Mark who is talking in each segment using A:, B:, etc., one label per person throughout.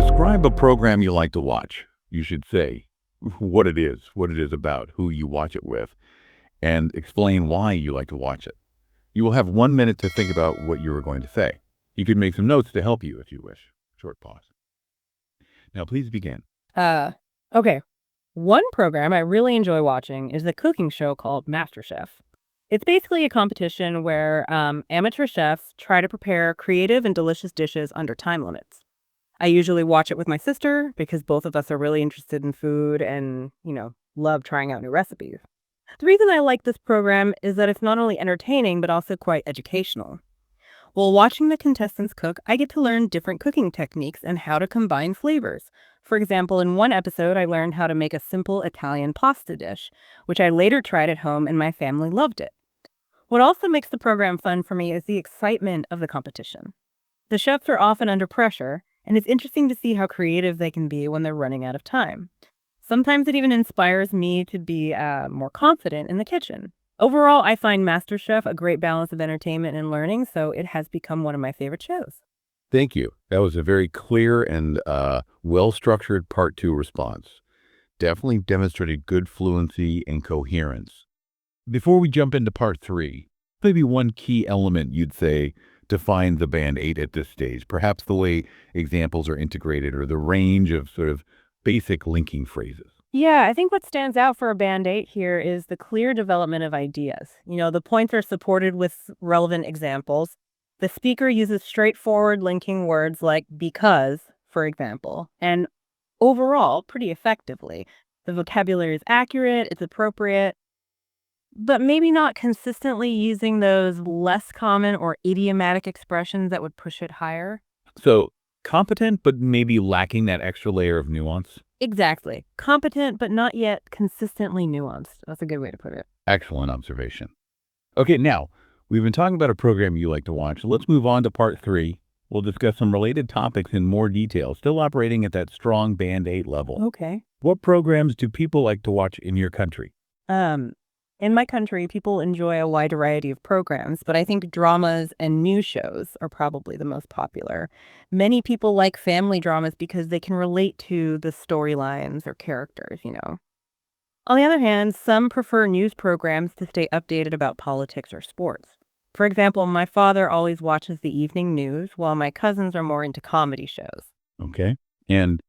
A: describe a program you like to watch. You should say what it is about, who you watch it with, and explain why you like to watch it. You will have 1 minute to think about what you are going to say. You can make some notes to help you if you wish. Short pause. Now, please begin.
B: Okay. One program I really enjoy watching is the cooking show called MasterChef. It's basically a competition where amateur chefs try to prepare creative and delicious dishes under time limits. I usually watch it with my sister because both of us are really interested in food and, love trying out new recipes. The reason I like this program is that it's not only entertaining, but also quite educational. While watching the contestants cook, I get to learn different cooking techniques and how to combine flavors. For example, in one episode, I learned how to make a simple Italian pasta dish, which I later tried at home and my family loved it. What also makes the program fun for me is the excitement of the competition. The chefs are often under pressure, and it's interesting to see how creative they can be when they're running out of time. Sometimes it even inspires me to be more confident in the kitchen. Overall, I find MasterChef a great balance of entertainment and learning, so it has become one of my favorite shows.
A: Thank you. That was a very clear and well-structured part two response. Definitely demonstrated good fluency and coherence. Before we jump into part three, maybe one key element you'd say defines the Band 8 at this stage, perhaps the way examples are integrated or the range of sort of basic linking phrases.
B: Yeah, I think what stands out for a Band 8 here is the clear development of ideas. The points are supported with relevant examples. The speaker uses straightforward linking words like because, for example, and overall pretty effectively. The vocabulary is accurate, it's appropriate, but maybe not consistently using those less common or idiomatic expressions that would push it higher.
A: So competent, but maybe lacking that extra layer of nuance.
B: Exactly. Competent, but not yet consistently nuanced. That's a good way to put it.
A: Excellent observation. Okay, now we've been talking about a program you like to watch. Let's move on to part three. We'll discuss some related topics in more detail, still operating at that strong Band 8 level.
B: Okay.
A: What programs do people like to watch in your country?
B: In my country, people enjoy a wide variety of programs, but I think dramas and news shows are probably the most popular. Many people like family dramas because they can relate to the storylines or characters. On the other hand, some prefer news programs to stay updated about politics or sports. For example, my father always watches the evening news, while my cousins are more into comedy shows.
A: Okay. And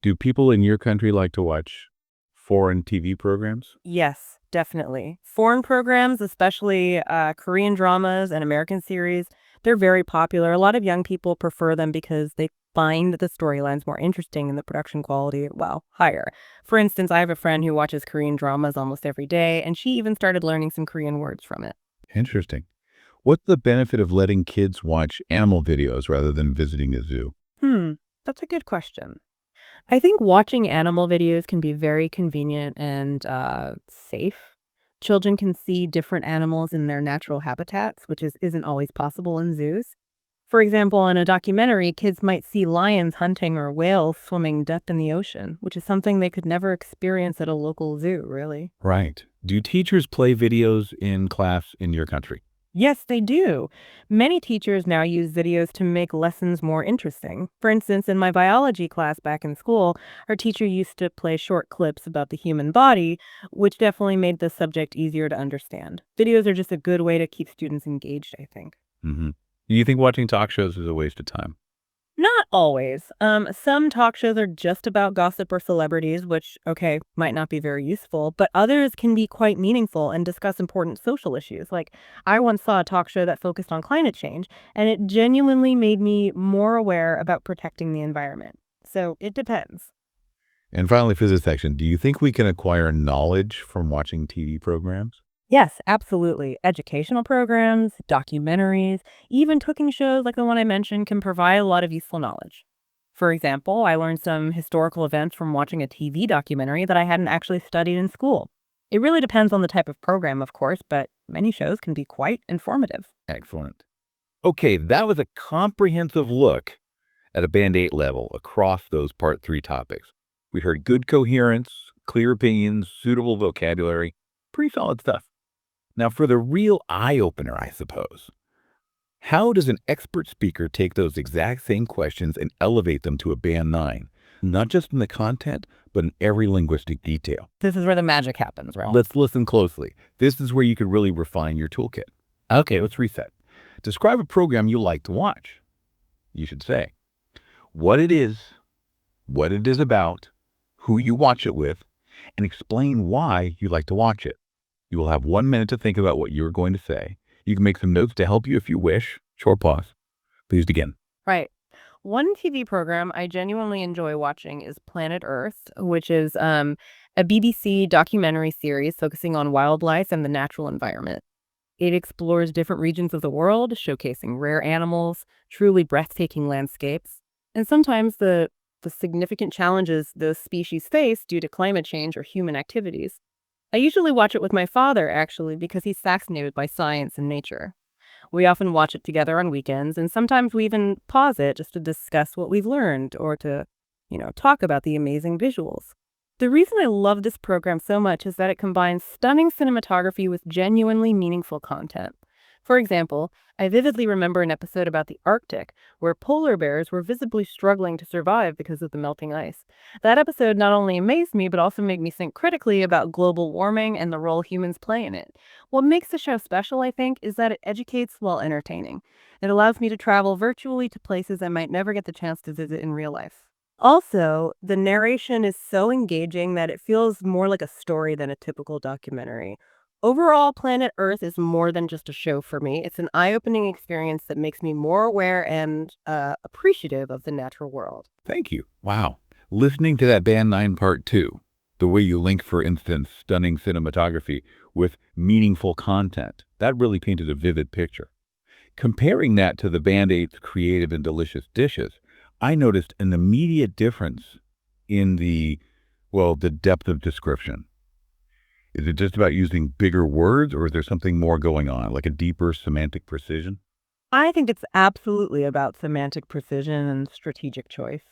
A: do people in your country like to watch foreign TV programs?
B: Yes, definitely. Foreign programs, especially Korean dramas and American series, they're very popular. A lot of young people prefer them because they find the storylines more interesting and the production quality, well, higher. For instance, I have a friend who watches Korean dramas almost every day, and she even started learning some Korean words from it.
A: Interesting. What's the benefit of letting kids watch animal videos rather than visiting a zoo?
B: That's a good question. I think watching animal videos can be very convenient and safe. Children can see different animals in their natural habitats, which isn't always possible in zoos. For example, in a documentary, kids might see lions hunting or whales swimming depth in the ocean, which is something they could never experience at a local zoo, really.
A: Right. Do teachers play videos in class in your country?
B: Yes, they do. Many teachers now use videos to make lessons more interesting. For instance, in my biology class back in school, our teacher used to play short clips about the human body, which definitely made the subject easier to understand. Videos are just a good way to keep students engaged, I think.
A: Mm-hmm. Do you think watching talk shows is a waste of time?
B: Not always. Some talk shows are just about gossip or celebrities, which, okay, might not be very useful, but others can be quite meaningful and discuss important social issues. Like, I once saw a talk show that focused on climate change, and it genuinely made me more aware about protecting the environment. So it depends.
A: And finally, for this section, do you think we can acquire knowledge from watching TV programs?
B: Yes, absolutely. Educational programs, documentaries, even cooking shows like the one I mentioned can provide a lot of useful knowledge. For example, I learned some historical events from watching a TV documentary that I hadn't actually studied in school. It really depends on the type of program, of course, but many shows can be quite informative.
A: Excellent. Okay, that was a comprehensive look at a Band 8 level across those part three topics. We heard good coherence, clear opinions, suitable vocabulary, pretty solid stuff. Now, for the real eye opener, I suppose, How does an expert speaker take those exact same questions and elevate them to a band 9? Not just in the content, but in every linguistic detail.
B: This is where the magic happens, right?
A: Let's listen closely. This is where you could really refine your toolkit. Okay, let's reset. Describe a program you like to watch. You should say what it is about, who you watch it with, and explain why you like to watch it. You will have 1 minute to think about what you're going to say. You can make some notes to help you if you wish. Short pause. Please begin.
B: Right. One TV program I genuinely enjoy watching is Planet Earth, which is a BBC documentary series focusing on wildlife and the natural environment. It explores different regions of the world, showcasing rare animals, truly breathtaking landscapes, and sometimes the significant challenges those species face due to climate change or human activities. I usually watch it with my father, actually, because he's fascinated by science and nature. We often watch it together on weekends, and sometimes we even pause it just to discuss what we've learned or to, talk about the amazing visuals. The reason I love this program so much is that it combines stunning cinematography with genuinely meaningful content. For example, I vividly remember an episode about the Arctic where polar bears were visibly struggling to survive because of the melting ice. That episode not only amazed me, but also made me think critically about global warming and the role humans play in it. What makes the show special, I think, is that it educates while entertaining. It allows me to travel virtually to places I might never get the chance to visit in real life. Also, the narration is so engaging that it feels more like a story than a typical documentary. Overall, Planet Earth is more than just a show for me. It's an eye-opening experience that makes me more aware and appreciative of the natural world.
A: Thank you. Wow. Listening to that Band 9 Part 2, the way you link, for instance, stunning cinematography with meaningful content, that really painted a vivid picture. Comparing that to the Band 8's creative and delicious dishes, I noticed an immediate difference in the depth of description. Is it just about using bigger words, or is there something more going on, like a deeper semantic precision?
B: I think it's absolutely about semantic precision and strategic choice.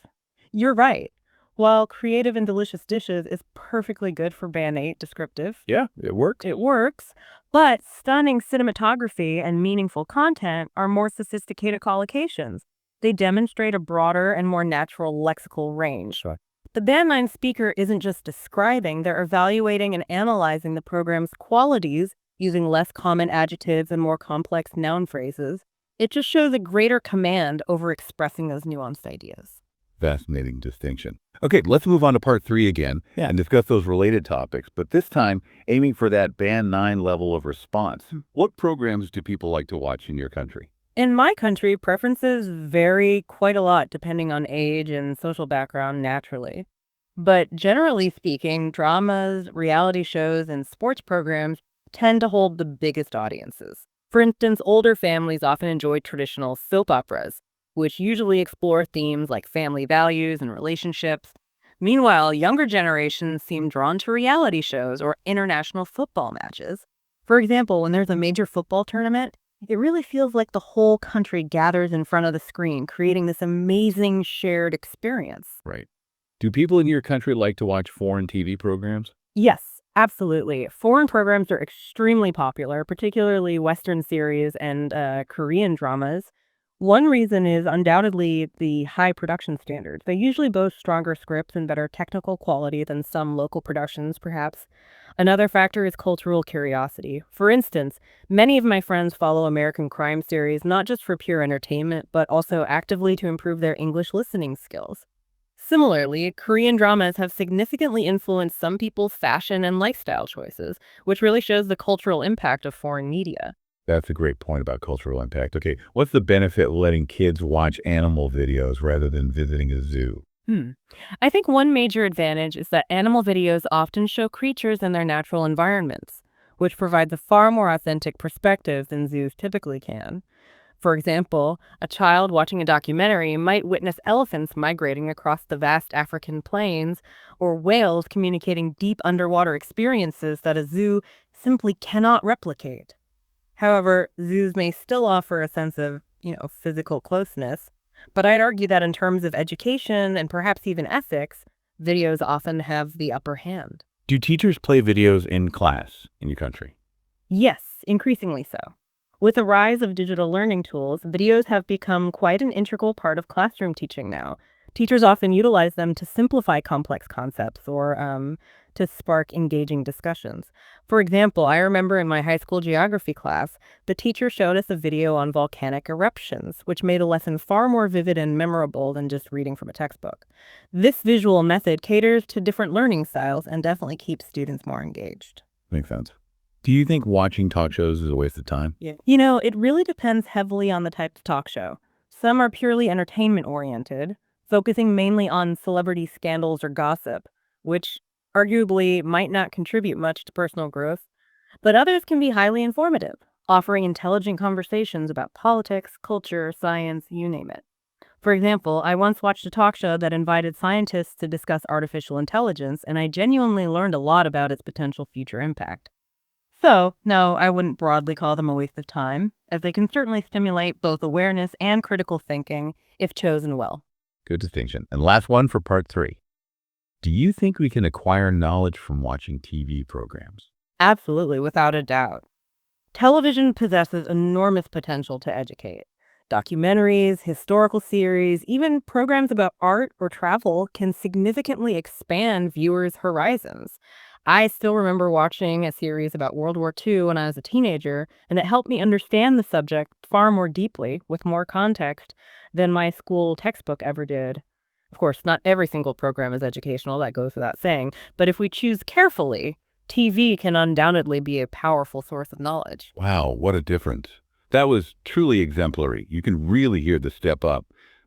B: You're right. While creative and delicious dishes is perfectly good for Band 8 descriptive,
A: Yeah, it works.
B: it works, but stunning cinematography and meaningful content are more sophisticated collocations. They demonstrate a broader and more natural lexical range.
A: Sure.
B: The Band 9 speaker isn't just describing, they're evaluating and analyzing the program's qualities using less common adjectives and more complex noun phrases. It just shows a greater command over expressing those nuanced ideas.
A: Fascinating distinction. Okay, let's move on to Part 3 again and discuss those related topics, but this time aiming for that Band 9 level of response. What programs do people like to watch in your country?
B: In my country, preferences vary quite a lot depending on age and social background, naturally. But generally speaking, dramas, reality shows, and sports programs tend to hold the biggest audiences. For instance, older families often enjoy traditional soap operas, which usually explore themes like family values and relationships. Meanwhile, younger generations seem drawn to reality shows or international football matches. For example, when there's a major football tournament, it really feels like the whole country gathers in front of the screen, creating this amazing shared experience.
A: Right. Do people in your country like to watch foreign TV programs?
B: Yes, absolutely. Foreign programs are extremely popular, particularly Western series and Korean dramas. One reason is undoubtedly the high production standards. They usually boast stronger scripts and better technical quality than some local productions, perhaps. Another factor is cultural curiosity. For instance, many of my friends follow American crime series not just for pure entertainment, but also actively to improve their English listening skills. Similarly, Korean dramas have significantly influenced some people's fashion and lifestyle choices, which really shows the cultural impact of foreign media.
A: That's a great point about cultural impact. Okay, what's the benefit of letting kids watch animal videos rather than visiting a zoo?
B: I think one major advantage is that animal videos often show creatures in their natural environments, which provides a far more authentic perspective than zoos typically can. For example, a child watching a documentary might witness elephants migrating across the vast African plains or whales communicating deep underwater experiences that a zoo simply cannot replicate. However, zoos may still offer a sense of, physical closeness, but I'd argue that in terms of education and perhaps even ethics, videos often have the upper hand.
A: Do teachers play videos in class in your country?
B: Yes, increasingly so. With the rise of digital learning tools, videos have become quite an integral part of classroom teaching now. Teachers often utilize them to simplify complex concepts or to spark engaging discussions. For example, I remember in my high school geography class, the teacher showed us a video on volcanic eruptions, which made a lesson far more vivid and memorable than just reading from a textbook. This visual method caters to different learning styles and definitely keeps students more engaged.
A: Makes sense. Do you think watching talk shows is a waste of time?
B: Yeah. It really depends heavily on the type of talk show. Some are purely entertainment oriented, focusing mainly on celebrity scandals or gossip, which arguably might not contribute much to personal growth. But others can be highly informative, offering intelligent conversations about politics, culture, science, you name it. For example, I once watched a talk show that invited scientists to discuss artificial intelligence, and I genuinely learned a lot about its potential future impact. So, no, I wouldn't broadly call them a waste of time, as they can certainly stimulate both awareness and critical thinking if chosen well.
A: Good distinction. And last one for part 3. Do you think we can acquire knowledge from watching TV programs?
B: Absolutely, without a doubt. Television possesses enormous potential to educate. Documentaries, historical series, even programs about art or travel can significantly expand viewers' horizons. I still remember watching a series about World War II when I was a teenager, and it helped me understand the subject far more deeply with more context than my school textbook ever did. Of course, not every single program is educational, that goes without saying, but if we choose carefully, TV can undoubtedly be a powerful source of knowledge.
A: Wow, what a difference. That was truly exemplary. You can really hear the step up.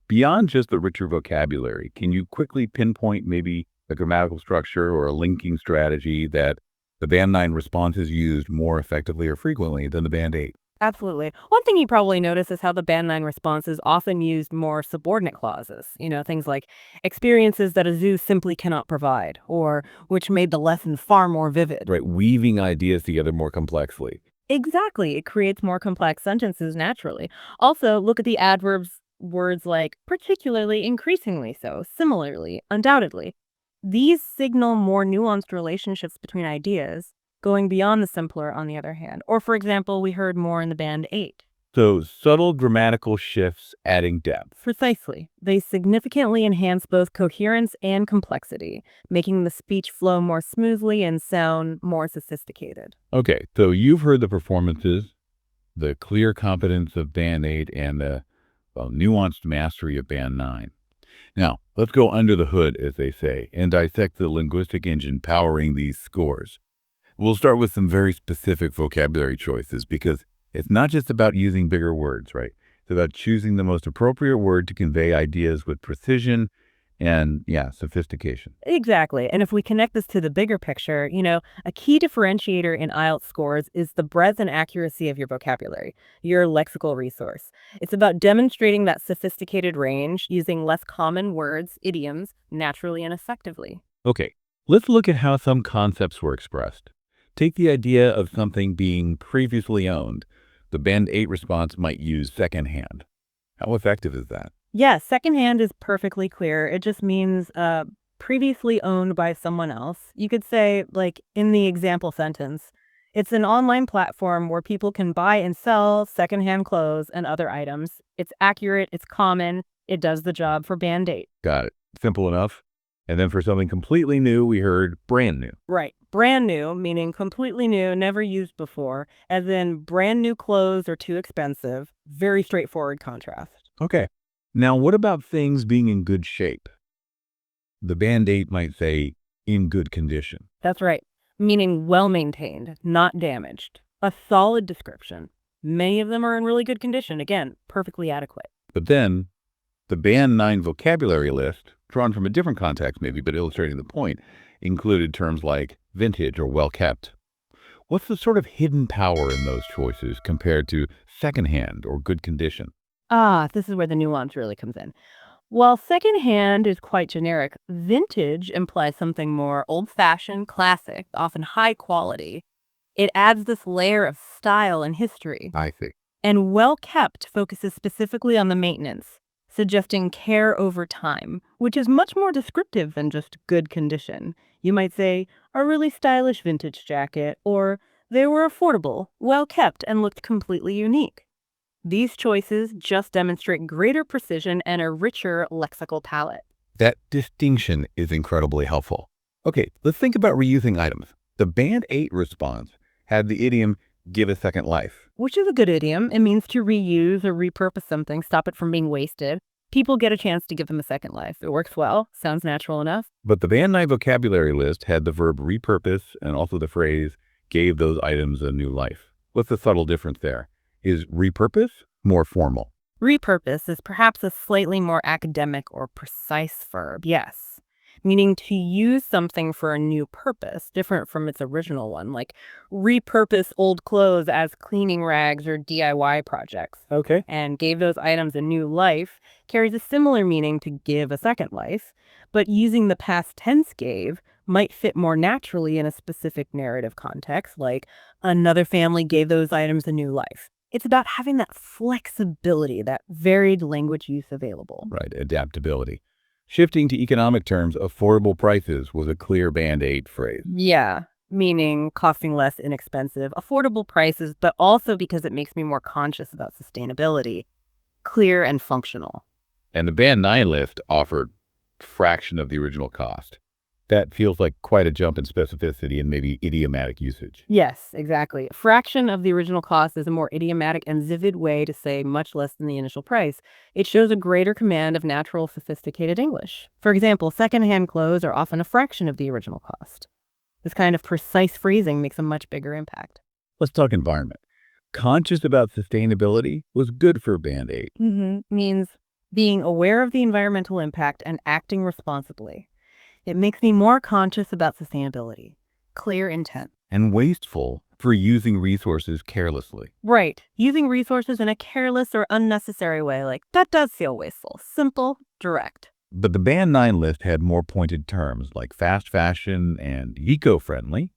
A: Beyond just the richer vocabulary, can you quickly pinpoint maybe a grammatical structure or a linking strategy that the Band 9 response is used more effectively or frequently than the Band 8?
B: Absolutely. One thing you probably notice is how the Band 9 responses often used more subordinate clauses. Things like experiences that a zoo simply cannot provide, or which made the lesson far more vivid.
A: Right, weaving ideas together more complexly.
B: Exactly. It creates more complex sentences naturally. Also, look at the adverbs, words like particularly, increasingly so, similarly, undoubtedly. These signal more nuanced relationships between ideas, going beyond the simpler, on the other hand. Or, for example, we heard more in the Band 8.
A: So subtle grammatical shifts adding depth.
B: Precisely. They significantly enhance both coherence and complexity, making the speech flow more smoothly and sound more sophisticated.
A: Okay, so you've heard the performances, the clear competence of Band 8, and the nuanced mastery of Band 9. Now, let's go under the hood, as they say, and dissect the linguistic engine powering these scores. We'll start with some very specific vocabulary choices because it's not just about using bigger words, right? It's about choosing the most appropriate word to convey ideas with precision and, sophistication.
B: Exactly. And if we connect this to the bigger picture, a key differentiator in IELTS scores is the breadth and accuracy of your vocabulary, your lexical resource. It's about demonstrating that sophisticated range using less common words, idioms, naturally and effectively.
A: Okay, let's look at how some concepts were expressed. Take the idea of something being previously owned. The Band 8 response might use secondhand. How effective is that?
B: Yes, secondhand is perfectly clear. It just means previously owned by someone else. You could say, like in the example sentence, it's an online platform where people can buy and sell secondhand clothes and other items. It's accurate, it's common, it does the job for Band 8.
A: Got it. Simple enough. And then for something completely new, we heard brand new.
B: Right. Brand new, meaning completely new, never used before, as in brand new clothes are too expensive. Very straightforward contrast.
A: Okay. Now, what about things being in good shape? The Band 8 might say, in good condition.
B: That's right. Meaning well maintained, not damaged. A solid description. Many of them are in really good condition. Again, perfectly adequate.
A: But then, the Band 9 vocabulary list, drawn from a different context maybe, but illustrating the point, included terms like vintage or well kept. What's the sort of hidden power in those choices compared to secondhand or good condition?
B: This is where the nuance really comes in. While secondhand is quite generic, vintage implies something more old-fashioned, classic, often high quality. It adds this layer of style and history.
A: I see.
B: And well-kept focuses specifically on the maintenance, suggesting care over time, which is much more descriptive than just good condition. You might say, a really stylish vintage jacket, or They were affordable, well kept, and looked completely unique. These choices just demonstrate greater precision and a richer lexical palette.
A: That distinction is incredibly helpful. Okay, let's think about reusing items. The Band 8 response had the idiom, give a second life.
B: Which is a good idiom. It means to reuse or repurpose something, stop it from being wasted. People get a chance to give them a second life. It works well, sounds natural enough.
A: But the Band 9 vocabulary list had the verb repurpose and also the phrase, gave those items a new life. What's the subtle difference there? Is repurpose more formal?
B: Repurpose is perhaps a slightly more academic or precise verb, yes, meaning to use something for a new purpose, different from its original one, like repurpose old clothes as cleaning rags or DIY projects.
A: Okay.
B: And gave those items a new life carries a similar meaning to give a second life, but using the past tense gave might fit more naturally in a specific narrative context, like another family gave those items a new life. It's about having that flexibility, that varied language use available.
A: Right, adaptability. Shifting to economic terms, affordable prices was a clear Band 8 phrase.
B: Yeah, meaning costing less, inexpensive, affordable prices, but also because it makes me more conscious about sustainability, clear and functional.
A: And the Band 9 list offered fraction of the original cost. That feels like quite a jump in specificity and maybe idiomatic usage.
B: Yes, exactly. A fraction of the original cost is a more idiomatic and vivid way to say much less than the initial price. It shows a greater command of natural, sophisticated English. For example, secondhand clothes are often a fraction of the original cost. This kind of precise phrasing makes a much bigger impact.
A: Let's talk environment. Conscious about sustainability was good for Band 8.
B: Means being aware of the environmental impact and acting responsibly. It makes me more conscious about sustainability. Clear intent.
A: And wasteful for using resources carelessly.
B: Right. Using resources in a careless or unnecessary way, like that does feel wasteful. Simple, direct.
A: But the Band 9 list had more pointed terms like fast fashion and eco-friendly.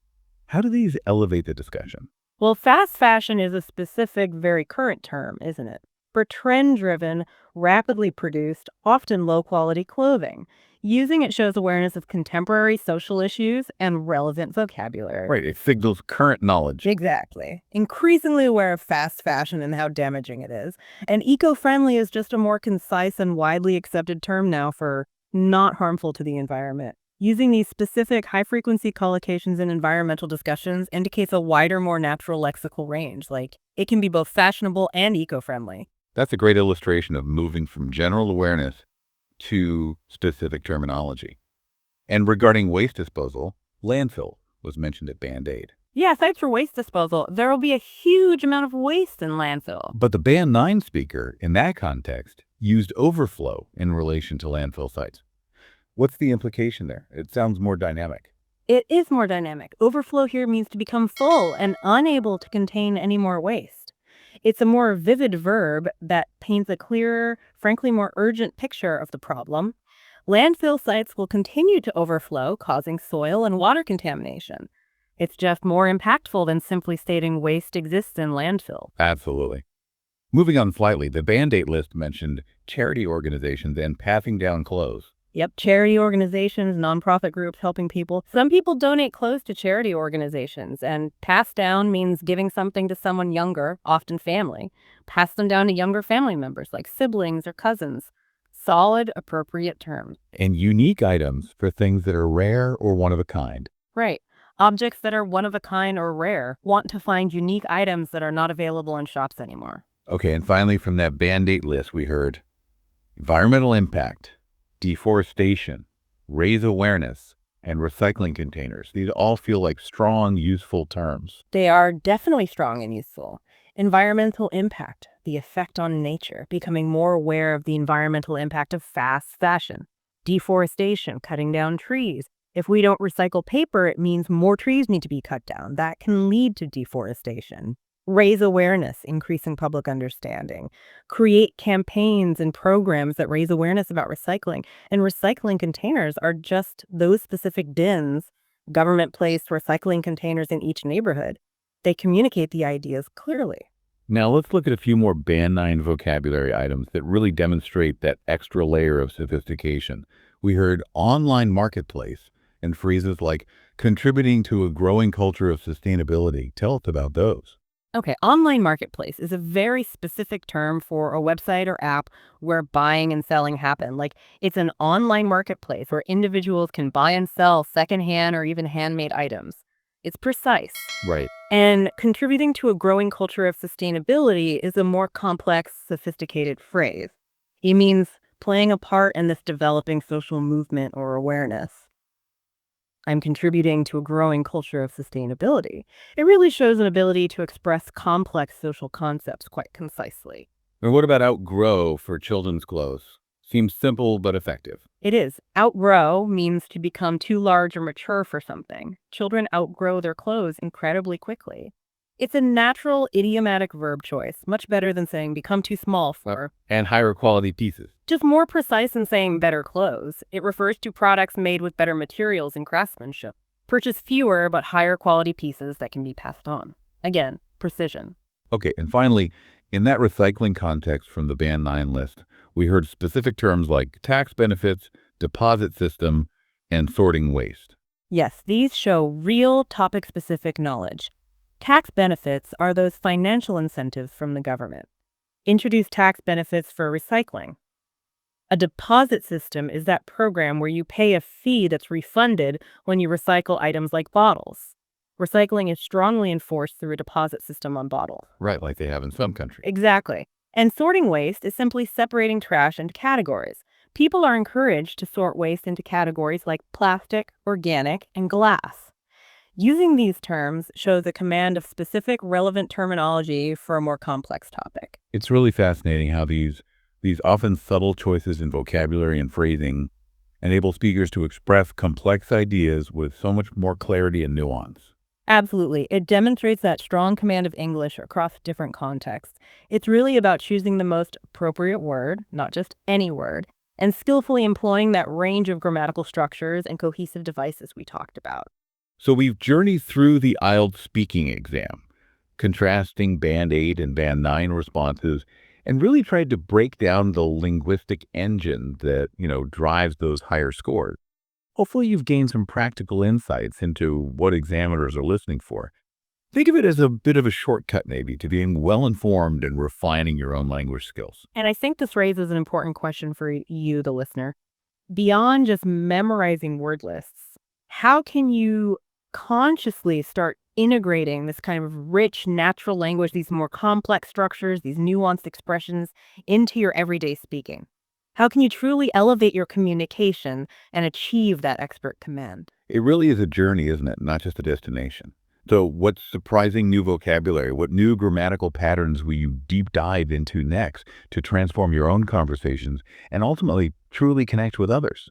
A: How do these elevate the discussion?
B: Well, fast fashion is a specific, very current term, isn't it? For trend-driven, rapidly produced, often low-quality clothing. Using it shows awareness of contemporary social issues and relevant vocabulary.
A: Right, it signals current knowledge.
B: Exactly. Increasingly aware of fast fashion and how damaging it is. And eco-friendly is just a more concise and widely accepted term now for not harmful to the environment. Using these specific high-frequency collocations in environmental discussions indicates a wider, more natural lexical range. Like, it can be both fashionable and eco-friendly.
A: That's a great illustration of moving from general awareness to specific terminology. And regarding waste disposal, landfill was mentioned at Band 8.
B: Yeah, sites for waste disposal. There will be a huge amount of waste in landfill.
A: But the Band 9 speaker, in that context, used overflow in relation to landfill sites. What's the implication there? It sounds more dynamic.
B: It is more dynamic. Overflow here means to become full and unable to contain any more waste. It's a more vivid verb that paints a clearer, frankly more urgent picture of the problem. Landfill sites will continue to overflow, causing soil and water contamination. It's just more impactful than simply stating waste exists in landfill.
A: Absolutely. Moving on slightly, the Band 8 list mentioned charity organizations and passing down clothes.
B: Yep, charity organizations, nonprofit groups helping people. Some people donate clothes to charity organizations, and pass down means giving something to someone younger, often family. Pass them down to younger family members like siblings or cousins. Solid, appropriate terms.
A: And unique items for things that are rare or one of a kind.
B: Right. Objects that are one of a kind or rare want to find unique items that are not available in shops anymore.
A: Okay, and finally from that Band 8 list, we heard environmental impact, deforestation, raise awareness, and recycling containers. These all feel like strong, useful terms.
B: They are definitely strong and useful. Environmental impact, the effect on nature, becoming more aware of the environmental impact of fast fashion. Deforestation, cutting down trees. If we don't recycle paper, it means more trees need to be cut down. That can lead to deforestation. Raise awareness, increasing public understanding. Create campaigns and programs that raise awareness about recycling. And recycling containers are just those specific bins. Government placed recycling containers in each neighborhood. They communicate the ideas clearly.
A: Now let's look at a few more Band 9 vocabulary items that really demonstrate that extra layer of sophistication. We heard online marketplace and phrases like Contributing to a growing culture of sustainability. Tell us about those.
B: Okay, online marketplace is a very specific term for a website or app where buying and selling happen. Like it's an online marketplace where individuals can buy and sell secondhand or even handmade items. It's precise.
A: Right.
B: And contributing to a growing culture of sustainability is a more complex, sophisticated phrase. It means playing a part in this developing social movement or awareness. I'm contributing to a growing culture of sustainability. It really shows an ability to express complex social concepts quite concisely.
A: And what about outgrow for children's clothes? Seems simple but effective.
B: It is. Outgrow means to become too large or mature for something. Children outgrow their clothes incredibly quickly. It's a natural idiomatic verb choice, much better than saying become too small for.
A: And higher quality pieces.
B: Just more precise than saying better clothes. It refers to products made with better materials and craftsmanship. Purchase fewer but higher quality pieces that can be passed on. Again, precision.
A: Okay, and finally, in that recycling context from the Band 9 list, we heard specific terms like tax benefits, deposit system, and sorting waste.
B: Yes, these show real topic-specific knowledge. Tax benefits are those financial incentives from the government. Introduce tax benefits for recycling. A deposit system is that program where you pay a fee that's refunded when you recycle items like bottles. Recycling is strongly enforced through a deposit system on bottles.
A: Right, like they have in some countries.
B: Exactly. And sorting waste is simply separating trash into categories. People are encouraged to sort waste into categories like plastic, organic, and glass. Using these terms shows a command of specific relevant terminology for a more complex topic.
A: It's really fascinating how these often subtle choices in vocabulary and phrasing enable speakers to express complex ideas with so much more clarity and nuance.
B: Absolutely. It demonstrates that strong command of English across different contexts. It's really about choosing the most appropriate word, not just any word, and skillfully employing that range of grammatical structures and cohesive devices we talked about.
A: So we've journeyed through the IELTS speaking exam, contrasting Band 8 and Band 9 responses, and really tried to break down the linguistic engine that, drives those higher scores. Hopefully you've gained some practical insights into what examiners are listening for. Think of it as a bit of a shortcut maybe to being well-informed and refining your own language skills.
B: And I think this raises an important question for you, the listener. Beyond just memorizing word lists, how can you consciously start integrating this kind of rich natural language, these more complex structures, these nuanced expressions into your everyday speaking? How can you truly elevate your communication and achieve that expert command?
A: It really is a journey, isn't it? Not just a destination. So what surprising new vocabulary, what new grammatical patterns will you deep dive into next to transform your own conversations and ultimately truly connect with others?